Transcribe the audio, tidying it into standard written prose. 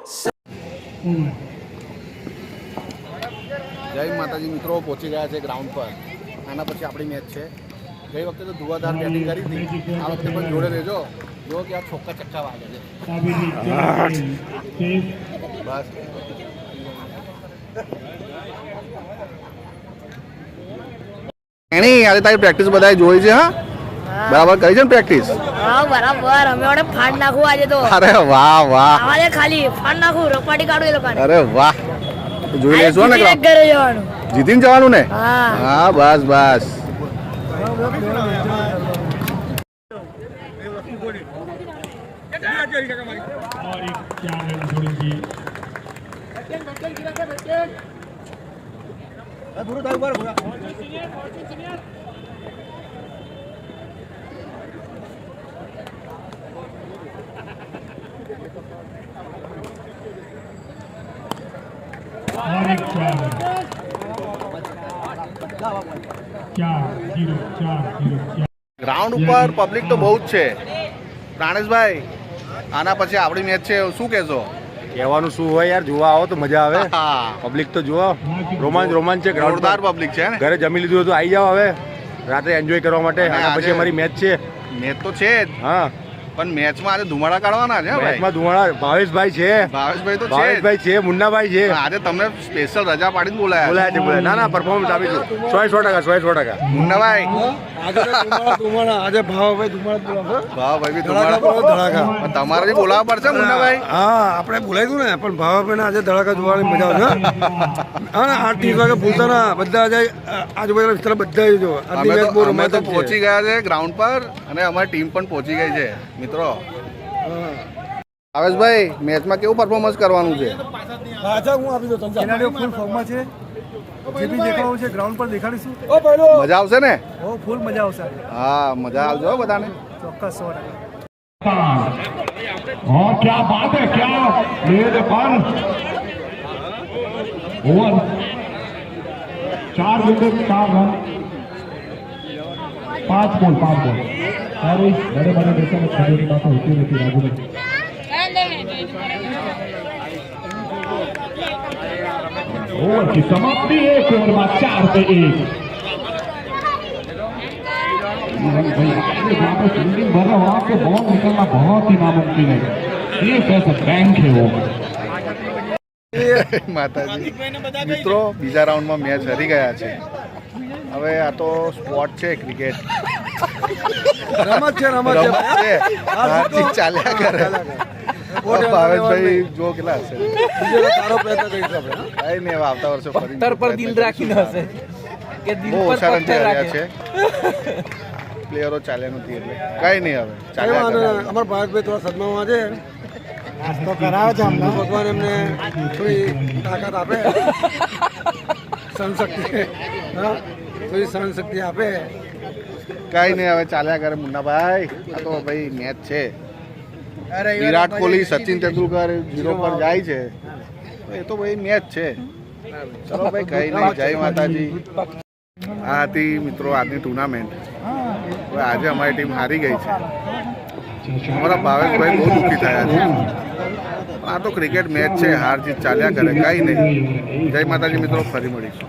જય માતાજી મિત્રો, પહોંચી ગયા છે ગ્રાઉન્ડ પર. આના પછી આપણી મેચ છે. ગઈ વખતે તો ધુવાધાર બેટિંગ કરી હતી, આ વખતે પણ જોડે રહેજો. જો કે આ છોક્કા ચક્કા વાગે છે. બસ એની આજે તારી પ્રેક્ટિસ બધાએ જોઈ છે. હા, બરાબર કરી છે ને પ્રેક્ટિસ? હા બરાબર. અમે વડે ફાડ નાખું આજે તો. અરે વાહ વાહ, આજે ખાલી ફાડ નાખું, રપાટી કાઢું એ લોકોને. અરે વાહ, જોઈ લેશો ને ઘરે જવાનું. જીતીને જવાનું ને? હા હા, બસ બસ. ગ્રાઉન્ડ ઉપર પબ્લિક તો બહુ જ છે. પ્રાણેશભાઈ, આના પછી આપણી મેચ છે, શું કહેશો? કહેવાનું શું હોય યાર, જોવા આવો તો મજા આવે. પબ્લિક તો જુઓ, રોમાંચ છે. જોરદાર પબ્લિક છે ને. ઘરે જમી લીધું હતું, આવી જાઓ હવે રાત્રે એન્જોય કરવા માટે. આના પછી અમારી મેચ છે. મેચ તો છે જ, હા, પણ મેચમાં આજે ધુમાડા કાઢવાના છે. મેચમાં ધુમાડા ભાવેશભાઈ છે, ભાવેશભાઈ તો છે, ભાવેશભાઈ છે, મુન્નાભાઈ છે. આજે તમને સ્પેશિયલ રજા પાડીને બોલાયા છે. ના ના, પરફોર્મન્સ આપીશું 100%. મુન્નાભાઈ, આજે ભાવભાઈ ધુમાડા, ભાવભાઈ બી ધડાકા. તમારે જે બોલાવવા પડશે મુન્નાભાઈ. હા, આપણે બોલાવ્યું ને, પણ ભાવભાઈ આજે ધડાકા જોવાની મજા આવશે. હા, 8-30 વાગે ભૂલતા ના, બધા આજે આજુબાજુના વિસ્તાર બધા જો. અમે તો પહોંચી ગયા છે ગ્રાઉન્ડ પર, અને અમારી ટીમ પણ પહોંચી ગઈ છે મિત્રો. ભાવેશભાઈ, મેચમાં કેવું પરફોર્મન્સ કરવાનું છે? પાછા હું આપી દઉં. ખેલાડીઓ ફૂલ ફોર્મમાં છે, જે બી દેખાડવું છે ગ્રાઉન્ડ પર દેખાડીશું. મજા આવશે ને? ફૂલ મજા આવશે. હા, મજા આવજો બધાને. ચોક્કસ 100%. और क्या बात है, क्या गेंद पर ओवर 4 विकेट 4 रन 5 बॉल और इस बड़े बड़े देशों में खिलाड़ी की बात होती रहती राजू में. ओवर की समाप्ति 1 ओवर में 4 पे 1. यहाँ पे फील्डिंग भर रहा वहाँ पे बॉल निकलना बहुत ही नामुमकिन है. एक ऐसा बैंक है वो. માતાજી મિત્રો, બીજા રાઉન્ડમાં મેચ હારી ગયા છે. હવે આ તો સ્પોર્ટ છે, ક્રિકેટ રમત છે. હારજીત ચાલ્યા કરે. ભાવેશભાઈ જો કેટલા હશે. સારો પ્રયત્ન કરીશું આપણે. કઈ નહીં, હવે આવતા વર્ષે ફરી પર દિલ રાખીને હશે કે દિલ પર પથ્થર હાર્યા છે. પ્લેયરો ચાલ્યા નથી એટલે કઈ નહીં, હવે ચાલ્યા કરે. અમારા ભાવેશભાઈ થોડા સદમામાં છે, તો કરાવે છે. ભગવાન એમને થોડી તાકાત આપે, સહનશક્તિ. હા, થોડી સહનશક્તિ આપે. કઈ નહીં, હવે ચાલ્યા કરે મુન્નાભાઈ. આ તો ભાઈ મેચ છે. વિરાટ કોહલી, સચિન તેંડુલકર 0 પર જાય છે, એ તો ભાઈ મેચ છે. ચલો ભાઈ, કઈ નહીં. જય માતાજી. આ હતી મિત્રો આજની ટુર્નામેન્ટ. આજે અમારી ટીમ હારી ગઈ છે. અમારા ભાવેશભાઈ બહુ દુઃખી થયા છે. આ તો ક્રિકેટ મેચ છે, હાર જીત ચાલ્યા કરે. કઈ નહીં. જય માતાજી મિત્રો, ફરી મળીશું.